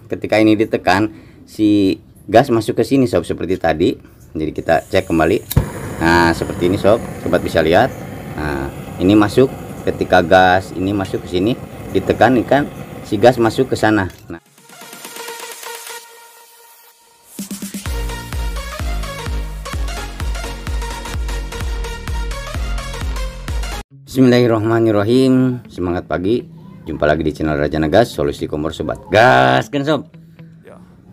ketika ini ditekan si gas masuk ke sini sob, seperti tadi. Jadi kita cek kembali. Nah seperti ini sob, sobat bisa lihat. Nah ini masuk, ketika gas ini masuk ke sini ditekan ikan, si gas masuk ke sana. Nah, Bismillahirrahmanirrahim. Semangat pagi, jumpa lagi di channel Raja Nagas, solusi kompor sobat. Gas kan sob.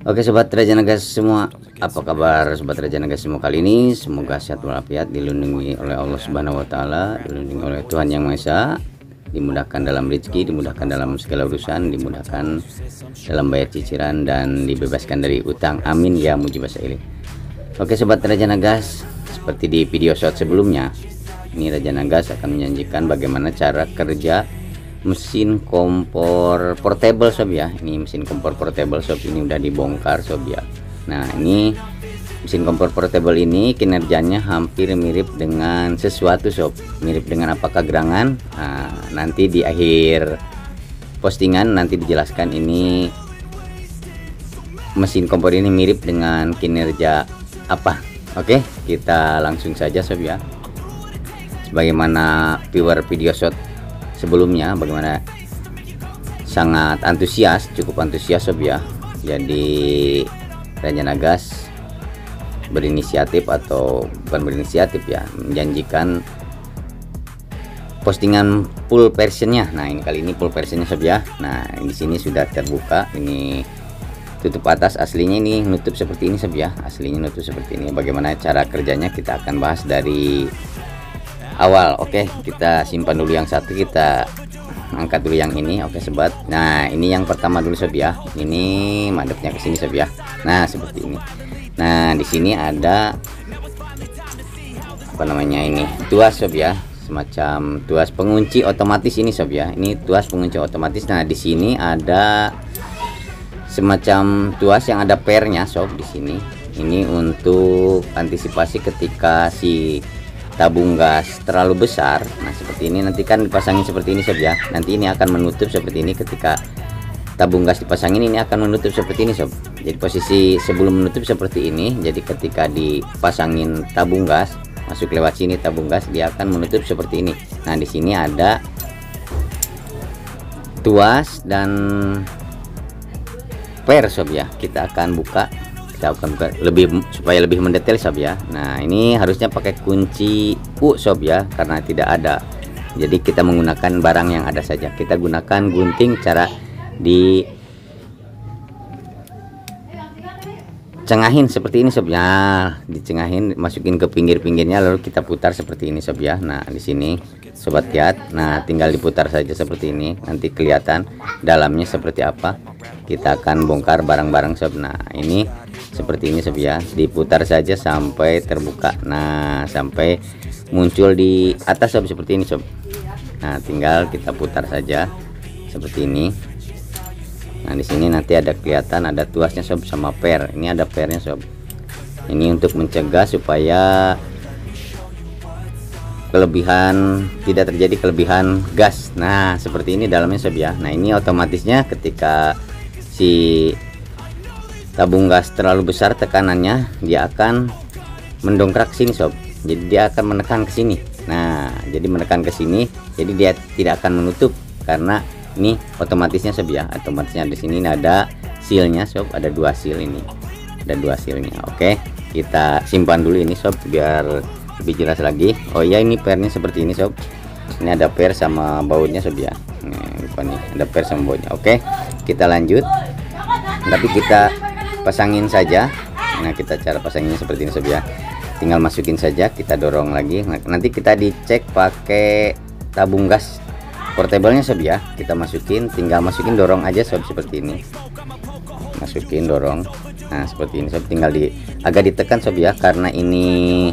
Oke sobat Raja Nagas semua, apa kabar sobat Raja Nagas semua kali ini? Semoga sehat walafiat, dilindungi oleh Allah Subhanahu wa taala, dilindungi oleh Tuhan Yang Maha Esa, dimudahkan dalam rezeki, dimudahkan dalam segala urusan, dimudahkan dalam bayar cicilan, dan dibebaskan dari utang. Amin ya mujibah sa'ilin. Oke sobat Raja Nagas, seperti di video short sebelumnya, ini Raja Nagas akan menjanjikan bagaimana cara kerja mesin kompor portable sob ya. Ini mesin kompor portable sob, ini udah dibongkar sob ya. Nah ini mesin kompor portable ini kinerjanya hampir mirip dengan sesuatu sob. Mirip dengan apakah gerangan? Nah, nanti di akhir postingan nanti dijelaskan ini mesin kompor ini mirip dengan kinerja apa. Oke, kita langsung saja sob ya. Bagaimana viewer video shot sebelumnya, bagaimana sangat antusias, cukup antusias sob ya. Jadi Raja Nagas berinisiatif, atau bukan berinisiatif ya, menjanjikan postingan full versionnya. Nah ini kali ini full versionnya sob ya. Nah di sini sudah terbuka, ini tutup atas, aslinya ini nutup seperti ini sob ya. Aslinya nutup seperti ini. Bagaimana cara kerjanya kita akan bahas dari awal. Oke, kita simpan dulu yang satu, kita angkat dulu yang ini. Oke sobat, nah ini yang pertama dulu sob ya. Ini madepnya ke sini sob ya. Nah seperti ini. Nah di sini ada apa namanya, ini tuas sob ya, semacam tuas pengunci otomatis ini sob ya. Ini tuas pengunci otomatis. Nah di sini ada semacam tuas yang ada pernya sob di sini. Ini untuk antisipasi ketika si tabung gas terlalu besar. Nah seperti ini, nanti kan dipasangin seperti ini sob ya. Nanti ini akan menutup seperti ini, ketika tabung gas dipasangin ini akan menutup seperti ini sob. Jadi posisi sebelum menutup seperti ini. Jadi ketika dipasangin tabung gas, masuk lewat sini tabung gas, dia akan menutup seperti ini. Nah di sini ada tuas dan per sob ya. Kita akan buka, lebih supaya lebih mendetail sob ya. Nah ini harusnya pakai kunci U sob ya, karena tidak ada. Jadi kita menggunakan barang yang ada saja. Kita gunakan gunting, cara di cengahin seperti ini sob ya. Dicengahin, masukin ke pinggir-pinggirnya, lalu kita putar seperti ini sob ya. Nah di sini sobat lihat, nah tinggal diputar saja seperti ini, nanti kelihatan dalamnya seperti apa. Kita akan bongkar barang-barang sob. Nah ini seperti ini sob ya, diputar saja sampai terbuka. Nah sampai muncul di atas sob, seperti ini sob. Nah tinggal kita putar saja seperti ini. Nah di sini nanti ada kelihatan ada tuasnya sob sama per. Ini ada pernya sob. Ini untuk mencegah supaya kelebihan, tidak terjadi kelebihan gas. Nah seperti ini dalamnya sob ya. Nah ini otomatisnya ketika si tabung gas terlalu besar tekanannya, dia akan mendongkrak sini sob. Jadi dia akan menekan ke sini. Nah jadi menekan ke sini, jadi dia tidak akan menutup, karena ini otomatisnya sob ya. Otomatisnya di sini ada sealnya sob, ada dua seal ini, ada dua sealnya. Oke, kita simpan dulu ini sob biar lebih jelas lagi. Oh ya, ini pernya seperti ini sob. Ini ada per sama bautnya sob ya. Nih ada per sama bautnya. Oke, kita lanjut. Tapi kita pasangin saja. Nah kita cara pasangnya seperti ini sob ya. Tinggal masukin saja, kita dorong lagi. Nah, nanti kita dicek pakai tabung gas portable-nya sob ya. Kita masukin, tinggal masukin, dorong aja sob seperti ini. Masukin, dorong. Nah seperti ini sob, tinggal agak ditekan sob ya, karena ini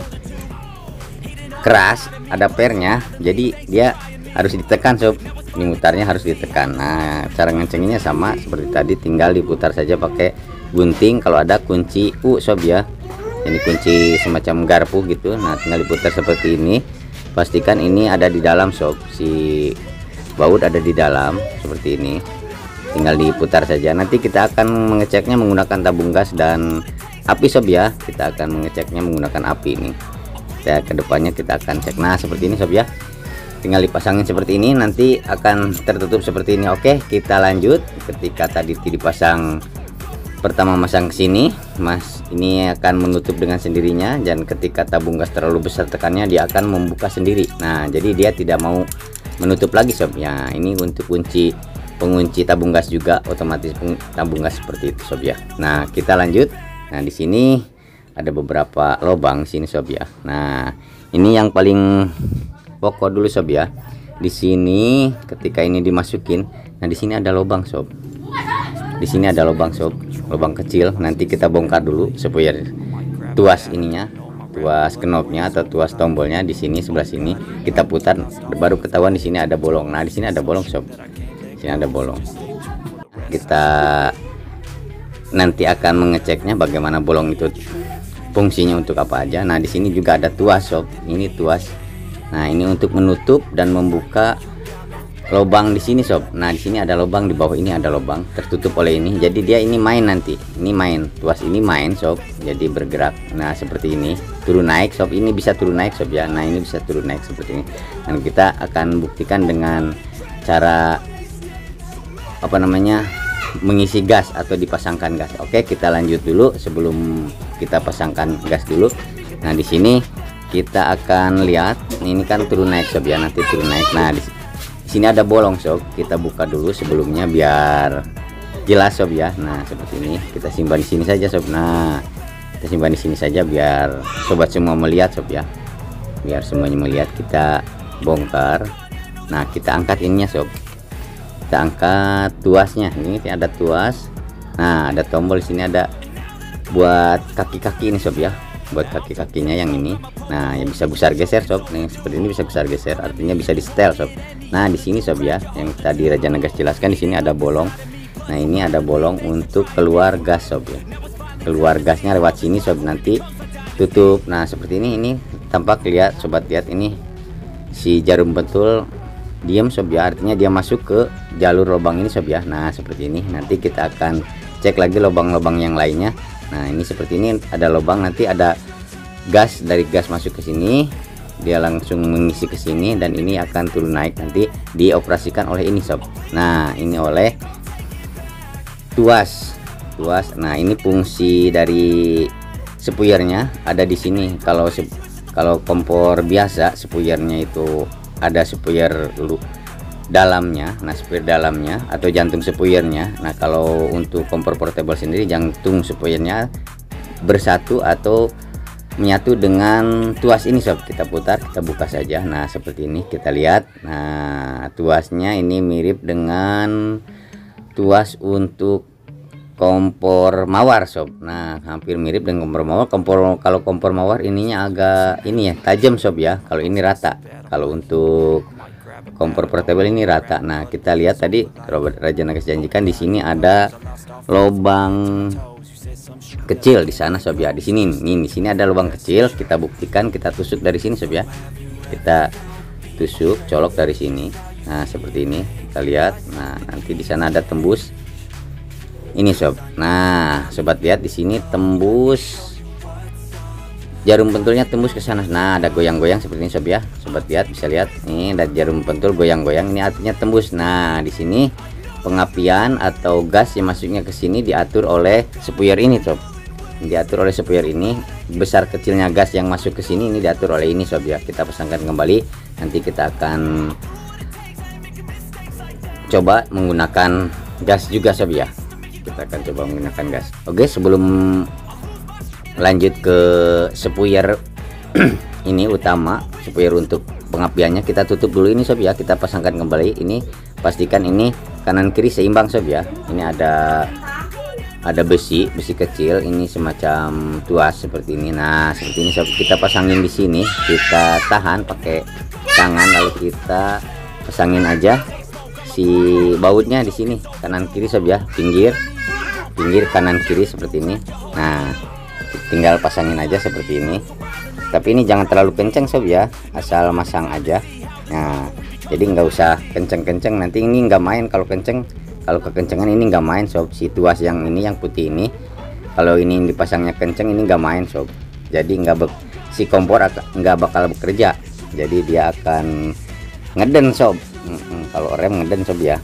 keras, ada pernya, jadi dia harus ditekan sob. Ini mutarnya harus ditekan. Nah cara ngencenginnya sama seperti tadi, tinggal diputar saja pakai gunting. Kalau ada kunci U sob ya, ini kunci semacam garpu gitu. Nah tinggal diputar seperti ini, pastikan ini ada di dalam sob, si baut ada di dalam seperti ini. tinggal diputar saja. Nanti kita akan mengeceknya menggunakan tabung gas dan api sob ya. Kita akan mengeceknya menggunakan api ini. Kita kedepannya kita akan cek. Nah seperti ini sob ya, tinggal dipasangin seperti ini, nanti akan tertutup seperti ini. Oke, kita lanjut. Ketika tadi dipasang pertama masang ke sini, Mas, ini akan menutup dengan sendirinya, dan ketika tabung gas terlalu besar tekannya dia akan membuka sendiri. Nah jadi dia tidak mau menutup lagi sob ya. Ini untuk pengunci tabung gas juga, otomatis tabung gas seperti itu sob ya. Nah kita lanjut. Nah di sini ada beberapa lubang sini sob ya. Nah ini yang paling pokok dulu sob ya. Di sini ketika ini dimasukin, nah di sini ada lubang sob. Di sini ada lubang sob, lubang kecil. Nanti kita bongkar dulu supaya tuas ininya, tuas knopnya atau tuas tombolnya di sini sebelah sini kita putar, baru ketahuan di sini ada bolong. Nah di sini ada bolong sob, di sini ada bolong. Kita nanti akan mengeceknya bagaimana bolong itu fungsinya untuk apa aja. Nah di sini juga ada tuas sob, ini tuas. Nah ini untuk menutup dan membuka lubang di sini sob. Nah di sini ada lubang, di bawah ini ada lubang tertutup oleh ini. Jadi dia ini main, nanti ini main, tuas ini main sob, jadi bergerak. Nah seperti ini, turun naik sob, ini bisa turun naik sob ya. Nah ini bisa turun naik seperti ini. Dan kita akan buktikan dengan cara apa namanya, mengisi gas atau dipasangkan gas. Oke, kita lanjut dulu sebelum kita pasangkan gas dulu. Nah di sini kita akan lihat, ini kan turun naik sob ya, nanti turun naik. Nah di sini ada bolong sob, kita buka dulu sebelumnya biar jelas sob ya. Nah seperti ini, kita simpan di sini saja sob. Nah kita simpan di sini saja biar sobat semua melihat sob ya, biar semuanya melihat. Kita bongkar. Nah kita angkat ininya sob, kita angkat tuasnya. Ini ada tuas. Nah ada tombol di sini, ada buat kaki-kaki ini sob ya, buat kaki-kakinya yang ini. Nah yang bisa besar geser sob, nih seperti ini bisa besar geser, artinya bisa di setel sob. Nah di sini sob ya, yang tadi Raja Nagas jelaskan, di sini ada bolong. Nah ini ada bolong untuk keluar gas sob ya, keluar gasnya lewat sini sob, nanti tutup. Nah seperti ini tampak, lihat sobat, lihat ini si jarum pentul diam sob ya, artinya dia masuk ke jalur lubang ini sob ya. Nah seperti ini, nanti kita akan cek lagi lubang-lubang yang lainnya. Nah ini seperti ini ada lubang, nanti ada gas, dari gas masuk ke sini dia langsung mengisi ke sini, dan ini akan turun naik, nanti dioperasikan oleh ini sob. Nah ini oleh tuas. Nah ini fungsi dari spuyernya ada di sini. Kalau kompor biasa spuyernya itu ada spuyer dalamnya, nah spuyer dalamnya atau jantung spuyernya. Nah kalau untuk kompor portable sendiri, jantung spuyernya bersatu atau menyatu dengan tuas ini sob. Kita putar, kita buka saja. Nah seperti ini kita lihat. Nah tuasnya ini mirip dengan tuas untuk kompor mawar sob. Nah hampir mirip dengan kompor mawar. Kalau kompor mawar ininya agak ini ya, tajam sob ya. Kalau ini rata, kalau untuk kompor portable ini rata. Nah kita lihat tadi Raja Nagas janjikan di sini ada lubang kecil di sana sob ya. Di sini nih, di sini ada lubang kecil. Kita buktikan, kita tusuk dari sini sob ya. Kita tusuk, colok dari sini. Nah seperti ini kita lihat. Nah nanti di sana ada tembus ini sob. Nah sobat lihat di sini tembus, jarum pentulnya tembus ke sana. Nah ada goyang-goyang seperti ini sob ya. Sobat lihat, bisa lihat nih, ada jarum pentul goyang-goyang, ini artinya tembus. Nah di sini pengapian atau gas yang masuknya ke sini diatur oleh spuyer ini sob, diatur oleh spuyer ini. Besar kecilnya gas yang masuk ke sini ini diatur oleh ini sob ya. Kita pasangkan kembali, nanti kita akan coba menggunakan gas juga sob ya. Kita akan coba menggunakan gas. Oke, sebelum lanjut ke spuyer ini utama, spuyer untuk pengapiannya, kita tutup dulu ini sob ya. Kita pasangkan kembali ini, pastikan ini kanan kiri seimbang sob ya. Ini ada besi kecil ini semacam tuas seperti ini. Nah seperti ini sob, kita pasangin di sini, kita tahan pakai tangan, lalu kita pasangin aja si bautnya di sini kanan kiri sob ya, pinggir kanan kiri seperti ini. Nah tinggal pasangin aja seperti ini, tapi ini jangan terlalu kenceng sob ya, asal masang aja. Nah jadi nggak usah kenceng-kenceng, nanti ini nggak main. Kalau kenceng Kalau kekencengan ini nggak main sob, si tuas yang ini yang putih ini kalau ini dipasangnya kenceng ini nggak main sob, jadi si kompor nggak bakal bekerja, jadi dia akan ngeden sob. Kalau rem ngeden sob ya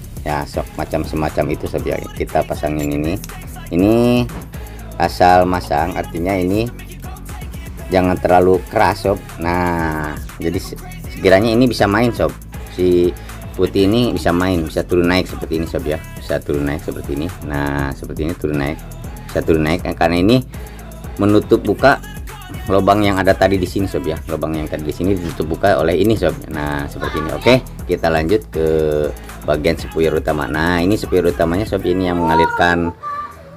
sob, macam semacam itu sob ya. Kita pasangin ini asal masang, artinya ini jangan terlalu keras sob. Nah jadi sekiranya ini bisa main sob, si putih ini bisa main, bisa turun naik seperti ini sob ya, bisa turun naik seperti ini. Nah seperti ini turun naik, bisa turun naik karena ini menutup buka lubang yang ada tadi di sini sob ya, lubang yang tadi di sini ditutup buka oleh ini sob. Nah seperti ini. Oke, kita lanjut ke bagian spuyer utama. Nah ini spuyer utamanya sob, ini yang mengalirkan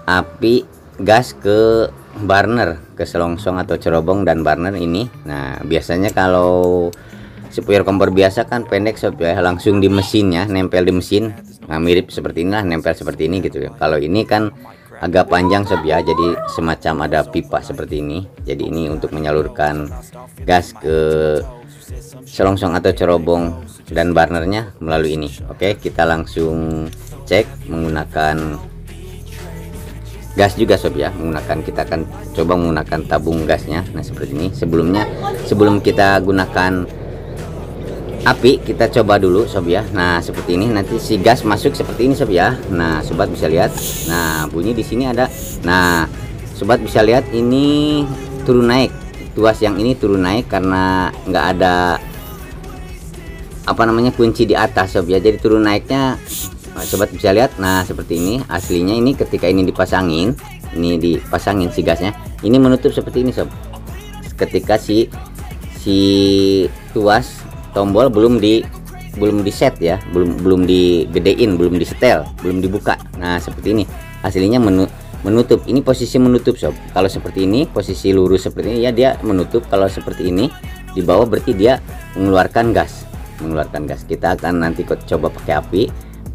api gas ke burner, ke selongsong atau cerobong dan burner ini. Nah biasanya kalau spuyer kompor biasa kan pendek sob ya, langsung di mesinnya, nempel di mesin. Nah mirip seperti inilah, nempel seperti ini gitu ya. Kalau ini kan agak panjang sob ya, jadi semacam ada pipa seperti ini. Jadi ini untuk menyalurkan gas ke selongsong atau cerobong dan burnernya melalui ini. Oke, kita langsung cek menggunakan gas juga sob ya, kita akan coba menggunakan tabung gasnya. Nah seperti ini. Sebelum kita gunakan api, kita coba dulu sob ya. Nah seperti ini, nanti si gas masuk seperti ini sob ya. Nah sobat bisa lihat, nah bunyi di sini ada. Nah sobat bisa lihat ini turun naik, tuas yang ini turun naik karena nggak ada kunci di atas sob ya, jadi turun naiknya sobat bisa lihat. Nah seperti ini aslinya, ini ketika ini dipasangin si gasnya, ini menutup seperti ini sob. Ketika si tuas tombol belum di set ya, belum digedein, belum disetel, belum dibuka. Nah seperti ini aslinya menutup. Ini posisi menutup sob. Kalau seperti ini posisi lurus seperti ini ya, dia menutup. Kalau seperti ini di bawah berarti dia mengeluarkan gas. Kita akan nanti coba pakai api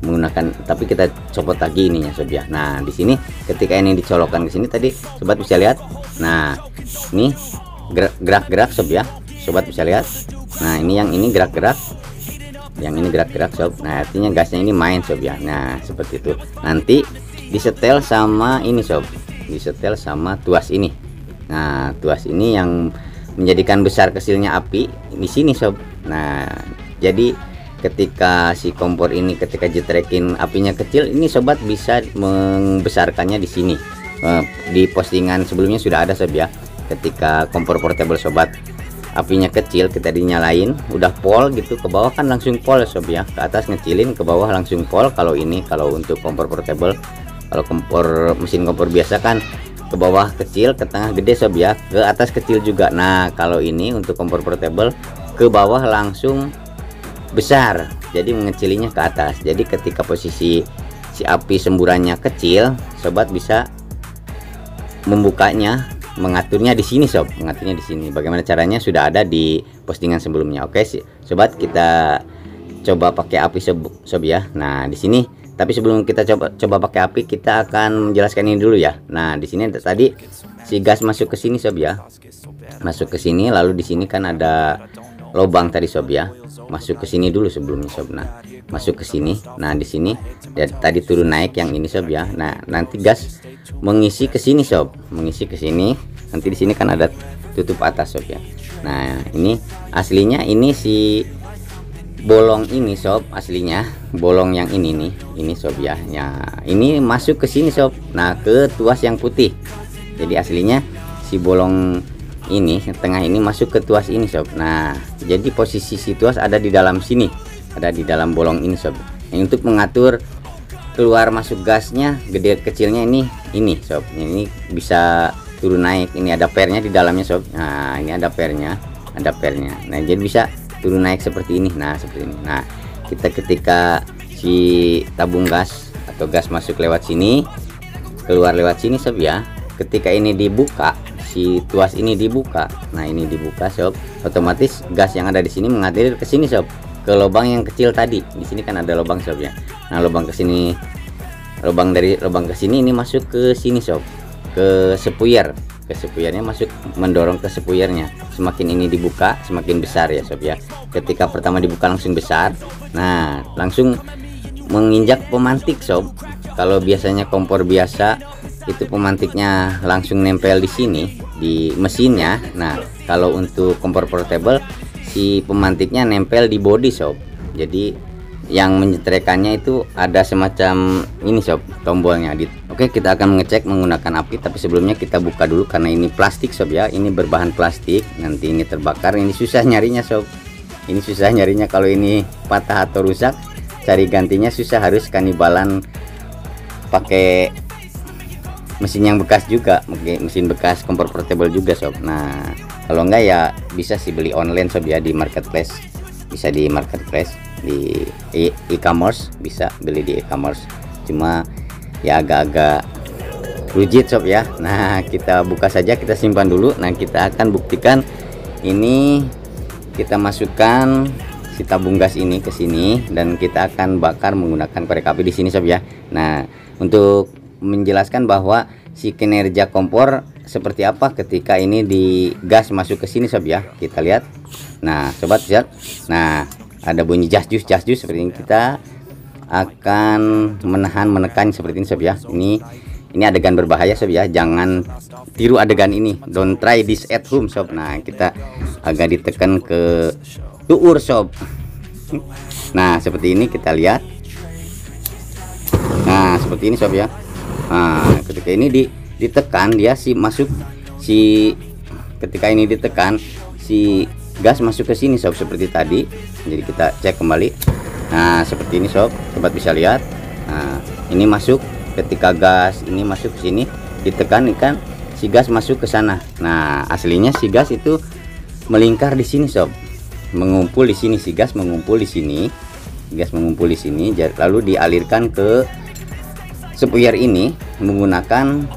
menggunakan, tapi kita copot lagi ininya sob ya. Nah di sini ketika ini dicolokkan ke sini tadi sobat bisa lihat. Nah ini gerak-gerak sob ya, sobat bisa lihat. Nah ini yang ini gerak-gerak, sob. Nah artinya gasnya ini main sob ya. Nah seperti itu. Nanti disetel sama ini sob, disetel sama tuas ini. Nah tuas ini yang menjadikan besar kecilnya api di sini sob. Nah jadi ketika si kompor ini ketika jetrekin apinya kecil, ini sobat bisa membesarkannya di sini. Di postingan sebelumnya sudah ada sob ya. Ketika kompor portable sobat apinya kecil, kita dinyalain udah pol gitu, ke bawah kan langsung pol sob ya, ke atas ngecilin, ke bawah langsung pol. Kalau untuk kompor portable, kalau mesin kompor biasa kan ke bawah kecil, ke tengah gede sob ya, ke atas kecil juga. Nah kalau ini untuk kompor portable ke bawah langsung besar, jadi mengecilinya ke atas. Jadi ketika posisi si api semburannya kecil, sobat bisa membukanya, mengaturnya di sini sob, mengaturnya di sini. Bagaimana caranya sudah ada di postingan sebelumnya. Oke sobat, kita coba pakai api sob ya. Nah di sini, tapi sebelum kita coba pakai api, kita akan menjelaskan ini dulu ya. Nah di sini tadi si gas masuk ke sini sob ya, masuk ke sini, lalu di sini kan ada lubang tadi sob ya, masuk ke sini dulu sebelumnya sob. Nah masuk ke sini. Nah di sini tadi turun naik yang ini sob ya. Nah nanti gas mengisi ke sini sob, mengisi ke sini. Nanti di sini kan ada tutup atas sob ya. Nah ini aslinya ini si bolong ini sob, aslinya bolong yang ini nih, ini sob ya. Ya ini masuk ke sini sob. Nah ke tuas yang putih. Jadi aslinya si bolong ini tengah ini masuk ke tuas ini sob. Nah jadi posisi si tuas ada di dalam sini, ada di dalam bolong ini sob. Yang untuk mengatur keluar masuk gasnya, gede kecilnya ini sob. Ini bisa turun naik. Ini ada pernya di dalamnya sob. Nah ini ada pernya. Nah jadi bisa turun naik seperti ini. Nah seperti ini. Nah kita ketika si tabung gas atau gas masuk lewat sini, keluar lewat sini sob ya. Ketika ini dibuka, si tuas ini dibuka. Nah ini dibuka sob, otomatis gas yang ada di sini mengalir ke sini sob, ke lubang yang kecil tadi. Di sini kan ada lubang sob ya. Nah lubang ke sini, lubang ke sini ini masuk ke sini sob, ke spuyer. Ke spuyernya masuk, mendorong ke spuyernya. Semakin ini dibuka semakin besar ya sob ya. Ketika pertama dibuka langsung besar. Nah langsung menginjak pemantik sob. Kalau biasanya kompor biasa itu pemantiknya langsung nempel di sini di mesinnya. Nah kalau untuk kompor portable si pemantiknya nempel di bodi sob. Jadi yang menyetrekannya itu ada semacam ini sob, tombolnya. Oke, kita akan mengecek menggunakan api, tapi sebelumnya kita buka dulu karena ini plastik sob ya. Ini berbahan plastik, nanti ini terbakar, ini susah nyarinya sob. Ini susah nyarinya kalau ini patah atau rusak, cari gantinya susah, harus kanibalan pakai mesin yang bekas juga, mesin bekas kompor portable juga sob. Nah kalau enggak ya bisa sih beli online sob ya, di marketplace, bisa di marketplace, di e-commerce, bisa beli di e-commerce, cuma ya agak-agak rujit sob ya. Nah kita buka saja, kita simpan dulu. Nah kita akan buktikan ini, kita masukkan si tabung gas ini ke sini dan kita akan bakar menggunakan korek api di sini sob ya. Nah untuk menjelaskan bahwa si kinerja kompor seperti apa ketika ini di gas masuk ke sini sob ya, kita lihat. Nah sobat lihat, nah ada bunyi jas-jus seperti ini. Kita akan menekan seperti ini sob ya. Ini adegan berbahaya sob ya, jangan tiru adegan ini, don't try this at home sob. Nah kita agak ditekan ke tuur sob. Nah seperti ini kita lihat. Nah seperti ini sob ya. Nah ketika ini ditekan dia ketika ini ditekan si gas masuk ke sini sob seperti tadi. Jadi kita cek kembali. Nah seperti ini sob, sobat bisa lihat. Nah ini masuk, ketika gas ini masuk ke sini ditekan ikan, si gas masuk ke sana. Nah aslinya si gas itu melingkar di sini sob, mengumpul di sini, si gas mengumpul di sini, lalu dialirkan ke spuyer ini menggunakan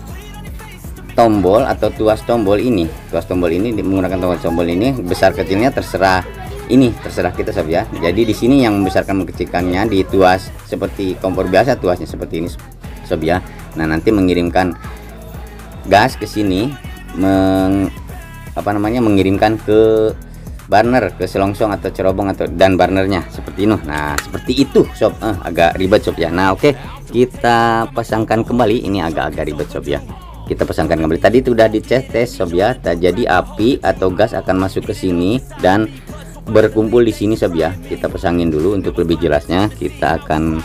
tombol atau tuas tombol ini. Menggunakan tombol ini, besar kecilnya terserah kita sob ya. Jadi di sini yang membesarkan mengecilkannya di tuas seperti kompor biasa, tuasnya seperti ini sob ya. Nah nanti mengirimkan gas ke sini, mengirimkan ke burner, ke selongsong atau cerobong dan burnernya seperti ini. Nah seperti itu sob, agak ribet sob ya. Nah oke, kita pasangkan kembali. Ini agak-agak ribet sob ya, kita pasangkan kembali. Tadi itu udah dites sob ya, jadi api atau gas akan masuk ke sini dan berkumpul di sini sob ya. Kita pasangin dulu untuk lebih jelasnya. Kita akan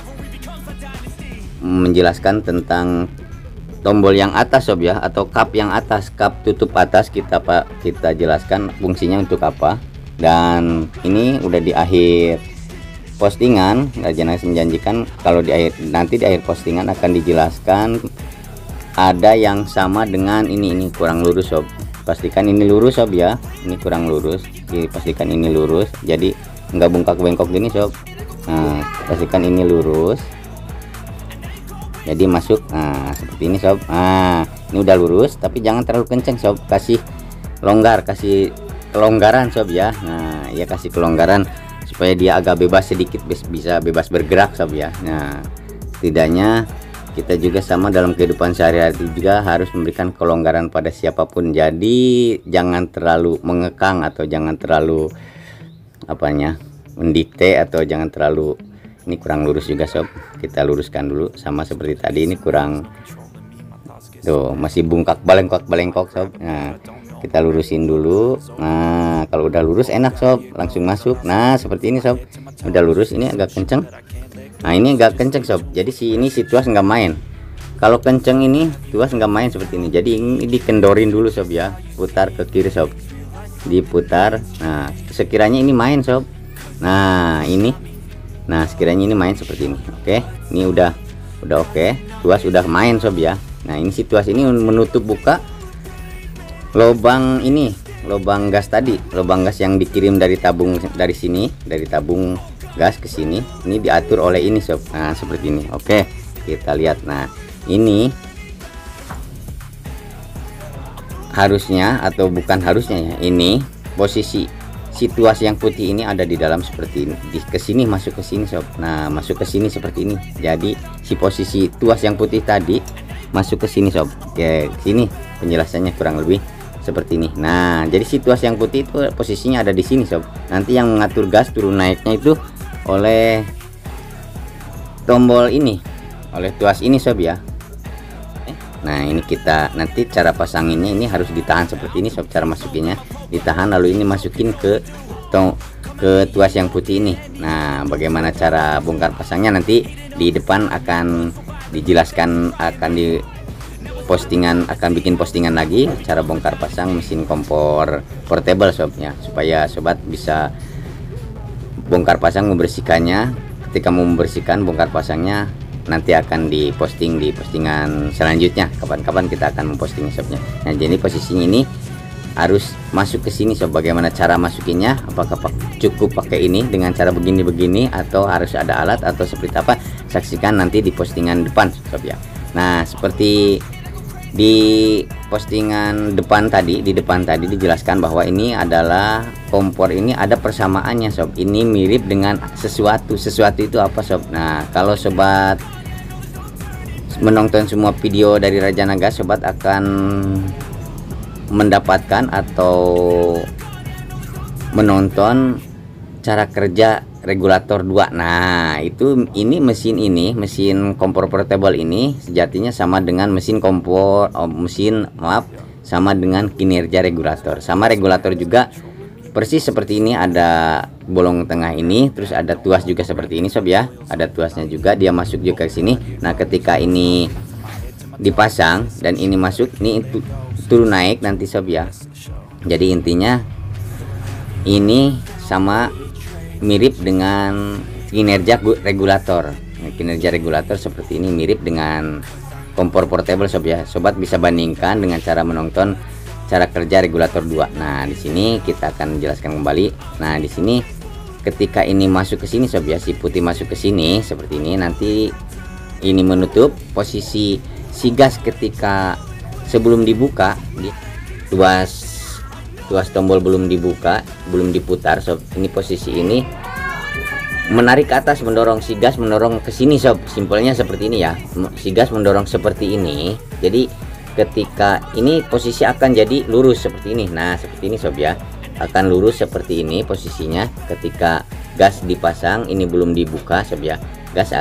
menjelaskan tentang tombol yang atas sob ya, atau kap yang atas, kap tutup atas. Kita jelaskan fungsinya untuk apa. Dan ini udah di akhir postingan, Raja menjanjikan kalau nanti di akhir postingan akan dijelaskan ada yang sama dengan ini kurang lurus sob. Pastikan ini lurus sob ya, ini kurang lurus, pastikan ini lurus, jadi nggak bengkak bengkok gini sob. Nah pastikan ini lurus, jadi masuk. Nah seperti ini sob. Nah ini udah lurus, tapi jangan terlalu kenceng sob, kasih kelonggaran sob ya. Nah ya kasih kelonggaran supaya dia agak bebas sedikit, bisa bebas bergerak sob ya. Nah setidaknya kita juga sama dalam kehidupan sehari-hari juga harus memberikan kelonggaran pada siapapun. Jadi jangan terlalu mengekang atau jangan terlalu mendikte, atau jangan terlalu, ini kurang lurus juga sob. Kita luruskan dulu, sama seperti tadi ini kurang tuh, masih bungkak balengkok sob. Nah kita lurusin dulu. Nah kalau udah lurus enak sob, langsung masuk. Nah seperti ini sob, udah lurus. Ini agak kenceng. Nah ini agak kenceng sob, jadi si tuas nggak main. Kalau kenceng ini tuas nggak main seperti ini. Jadi ini dikendorin dulu sob ya, putar ke kiri sob, diputar. Nah sekiranya ini main sob. Nah ini, nah sekiranya ini main seperti ini. Oke, ini udah oke, tuas udah main sob ya. Nah ini si tuas ini menutup buka lubang ini, lubang gas tadi, lubang gas yang dikirim dari tabung, dari sini, dari tabung gas ke sini. Ini diatur oleh ini sob. Nah seperti ini. Oke, kita lihat. Nah ini harusnya, atau bukan harusnya ya, ini posisi si tuas yang putih ini ada di dalam seperti ini, ke sini, masuk ke sini sob. Nah masuk ke sini seperti ini. Jadi si posisi tuas yang putih tadi masuk ke sini sob. Oke, sini penjelasannya kurang lebih seperti ini. Nah jadi si tuas yang putih itu posisinya ada di sini sob. Nanti yang mengatur gas turun naiknya itu oleh tombol ini, oleh tuas ini sob ya. Nah ini kita nanti cara pasanginnya ini harus ditahan seperti ini sob, cara masukinnya ditahan lalu ini masukin ke tuas yang putih ini. Nah bagaimana cara bongkar pasangnya nanti di depan akan dijelaskan, akan di postingan, akan bikin postingan lagi cara bongkar pasang mesin kompor portable sobnya, supaya sobat bisa bongkar pasang, membersihkannya. Ketika mau membersihkan bongkar pasangnya nanti akan diposting di postingan selanjutnya, kapan-kapan kita akan mempostingnya sobnya. Nah jadi posisinya ini harus masuk ke sini sob. Bagaimana cara masukinnya, apakah cukup pakai ini dengan cara begini atau harus ada alat atau seperti apa, saksikan nanti di postingan depan sob ya. Nah seperti di postingan depan tadi, di depan tadi dijelaskan bahwa ini adalah kompor, ini ada persamaannya sob, ini mirip dengan sesuatu itu apa sob. Nah kalau sobat menonton semua video dari Raja Naga, sobat akan mendapatkan atau menonton cara kerja regulator 2. Nah itu ini mesin kompor portable ini sejatinya sama dengan mesin kompor sama dengan kinerja regulator. Sama regulator juga persis seperti ini, ada bolong tengah ini, terus ada tuas juga seperti ini sob ya, ada tuasnya juga, dia masuk juga ke sini. Nah ketika ini dipasang dan ini masuk, ini turun naik nanti sob ya. Jadi intinya ini sama mirip dengan kinerja regulator. Nah, kinerja regulator seperti ini mirip dengan kompor portable sob ya. Sobat bisa bandingkan dengan cara menonton cara kerja regulator 2. Nah di sini kita akan menjelaskan kembali. Nah di sini ketika ini masuk ke sini sob ya, si putih masuk ke sini seperti ini, nanti ini menutup posisi si gas ketika sebelum dibuka, tuas tombol belum dibuka, belum diputar sob. Ini posisi ini menarik ke atas, mendorong si gas, mendorong ke sini sob. Simpelnya seperti ini ya, si gas mendorong seperti ini. Jadi ketika ini posisi akan jadi lurus seperti ini. Nah seperti ini sob ya, akan lurus seperti ini posisinya ketika gas dipasang, ini belum dibuka sob ya. Gas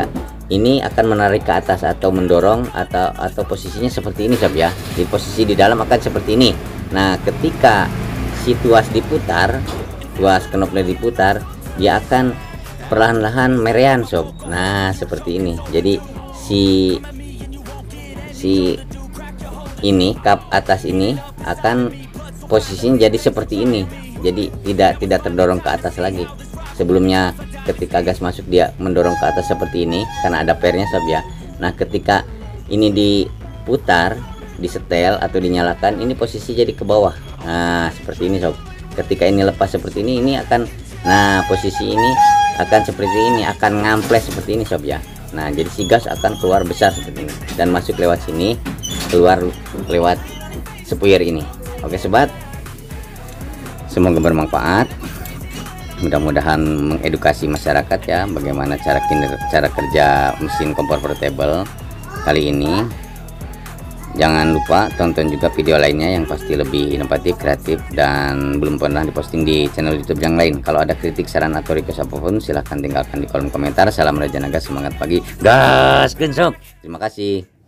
ini akan menarik ke atas atau mendorong atau posisinya seperti ini sob ya. Di posisi di dalam akan seperti ini. Nah ketika si tuas diputar, tuas knopnya diputar, dia akan perlahan-lahan merean sob. Nah seperti ini. Jadi si ini kap atas ini akan posisinya jadi seperti ini, jadi tidak terdorong ke atas lagi. Sebelumnya ketika gas masuk dia mendorong ke atas seperti ini karena ada pernya sob ya. Nah ketika ini diputar, disetel atau dinyalakan, ini posisi jadi ke bawah. Nah seperti ini sob. Ketika ini lepas seperti ini akan, nah posisi ini akan seperti ini, akan ngamples seperti ini sob ya. Nah jadi si gas akan keluar besar seperti ini dan masuk lewat sini, keluar lewat sepuyer ini. Oke sobat, semoga bermanfaat, mudah-mudahan mengedukasi masyarakat ya bagaimana cara kerja mesin kompor portable kali ini. Jangan lupa tonton juga video lainnya yang pasti lebih inovatif, kreatif, dan belum pernah diposting di channel YouTube yang lain. Kalau ada kritik, saran, atau request apapun silahkan tinggalkan di kolom komentar. Salam Raja Naga, semangat pagi, gas sob. Terima kasih.